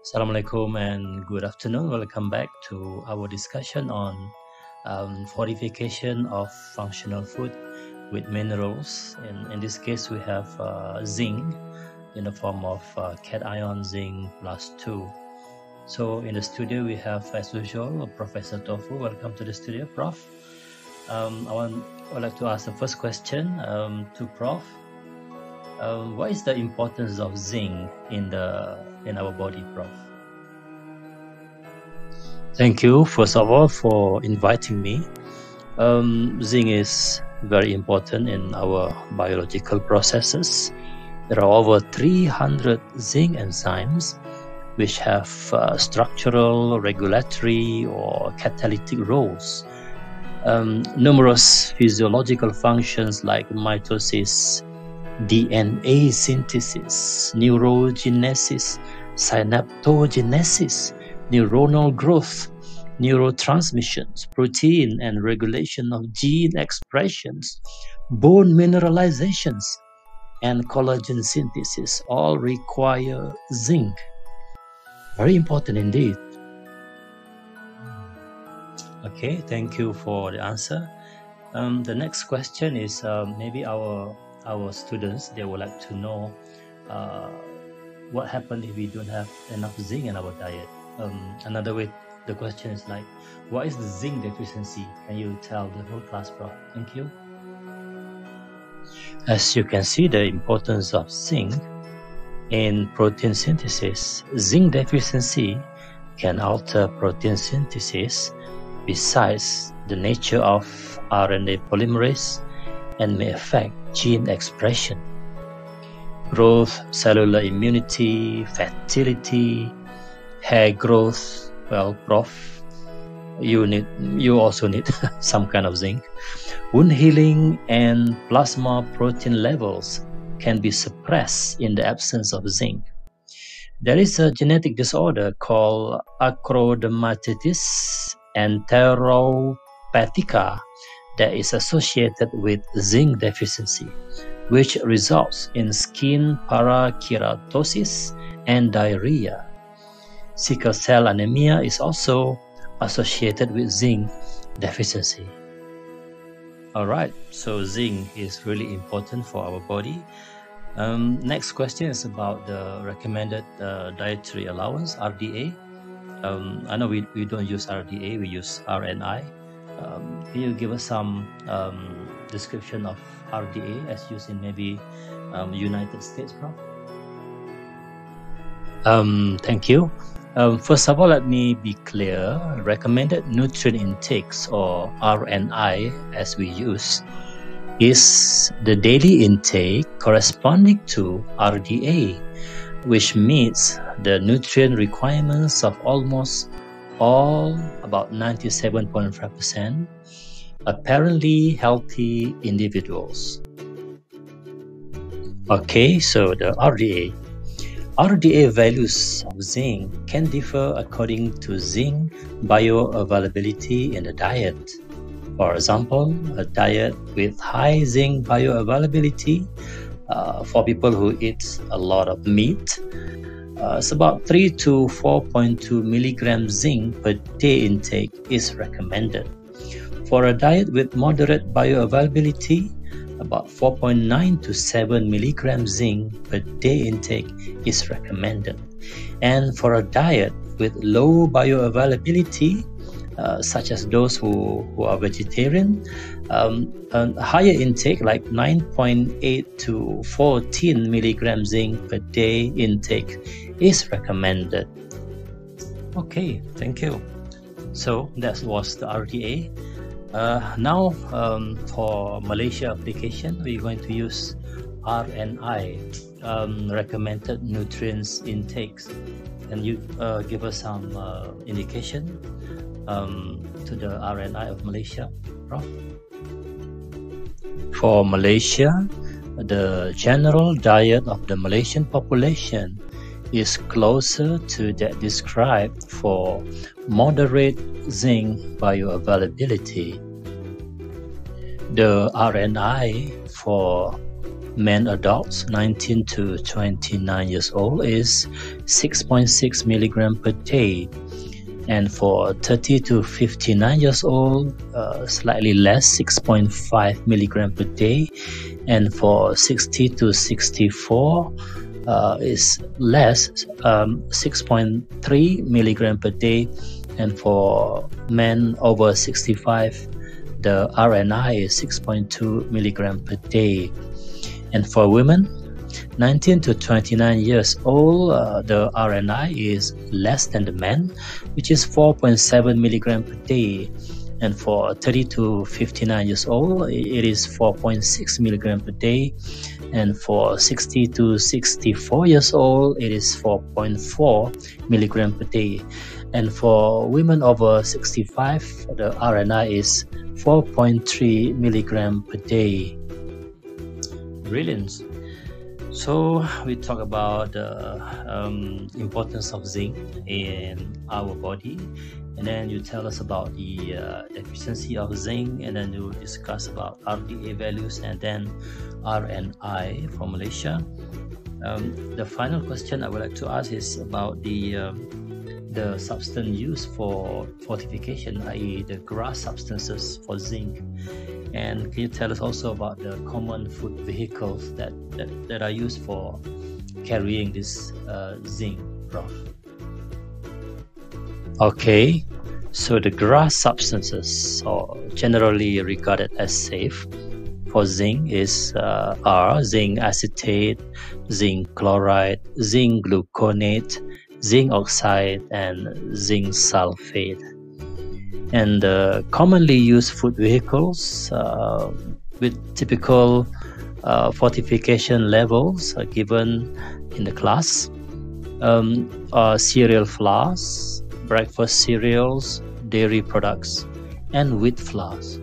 Assalamualaikum and good afternoon. Welcome back to our discussion on fortification of functional food with minerals. In this case, we have zinc in the form of cation zinc plus 2. So in the studio, we have, as usual, Professor Tofu. Welcome to the studio, Prof. I'd like to ask the first question to Prof. What is the importance of zinc in our body, Prof? Thank you, first of all, for inviting me. Zinc is very important in our biological processes. There are over 300 zinc enzymes which have structural, regulatory, or catalytic roles. Numerous physiological functions like mitosis, DNA synthesis, neurogenesis, synaptogenesis, neuronal growth, neurotransmissions, protein and regulation of gene expressions, bone mineralizations, and collagen synthesis all require zinc. Very important indeed. Okay, thank you for the answer. The next question is maybe our students, they would like to know what happens if we don't have enough zinc in our diet. Another way, the question is like, what is the zinc deficiency? Can you tell the whole class, Prof? Thank you. As you can see, the importance of zinc in protein synthesis. Zinc deficiency can alter protein synthesis besides the nature of RNA polymerase and may affect gene expression, growth, cellular immunity, fertility, hair growth. Well, Prof, you also need some kind of zinc. Wound healing and plasma protein levels can be suppressed in the absence of zinc. There is a genetic disorder called acrodermatitis enteropathica that is associated with zinc deficiency, which results in skin parakeratosis and diarrhea. Sickle cell anemia is also associated with zinc deficiency. All right, so zinc is really important for our body. Next question is about the recommended dietary allowance, RDA. I know we don't use RDA, we use RNI. Can you give us some description of RDA as used in maybe United States, Prof? Thank you. First of all, let me be clear. Recommended nutrient intakes, or RNI as we use, is the daily intake corresponding to RDA, which meets the nutrient requirements of almost all, about 97.5%, apparently healthy individuals. Okay, so the RDA. RDA values of zinc can differ according to zinc bioavailability in the diet. For example, a diet with high zinc bioavailability for people who eat a lot of meat, it's about 3 to 4.2 milligrams zinc per day intake is recommended. For a diet with moderate bioavailability, about 4.9 to 7 milligrams zinc per day intake is recommended. And for a diet with low bioavailability, such as those who are vegetarian, a higher intake like 9.8 to 14 milligrams zinc per day intake is recommended. Okay, thank you. So that was the RDA. Now for Malaysia application, we're going to use RNI, recommended nutrients intakes. Can you give us some indication to the RNI of Malaysia, Prof? For Malaysia, the general diet of the Malaysian population is closer to that described for moderate zinc bioavailability. The RNI for men adults 19 to 29 years old is 6.6 milligram per day. And for 30 to 59 years old, slightly less, 6.5 milligram per day. And for 60 to 64, is less, 6.3 milligram per day. And for men over 65, the RNI is 6.2 milligram per day. And for women 19 to 29 years old, the RNI is less than the men, which is 4.7 milligram per day. And for 30 to 59 years old, it is 4.6 milligram per day. And for 60 to 64 years old, it is 4.4 milligram per day. And for women over 65, the RNI is 4.3 milligram per day. Brilliant. So we talk about the importance of zinc in our body, and then you tell us about the efficiency of zinc, and then you discuss about RDA values and then RNI for Malaysia. The final question I would like to ask is about the substance used for fortification, i.e. the grass substances for zinc. And can you tell us also about the common food vehicles that are used for carrying this zinc, Prof? Okay, so the grass substances are generally regarded as safe for zinc are zinc acetate, zinc chloride, zinc gluconate, zinc oxide, and zinc sulfate. And commonly used food vehicles with typical fortification levels are given in the class are cereal flours, breakfast cereals, dairy products, and wheat flours.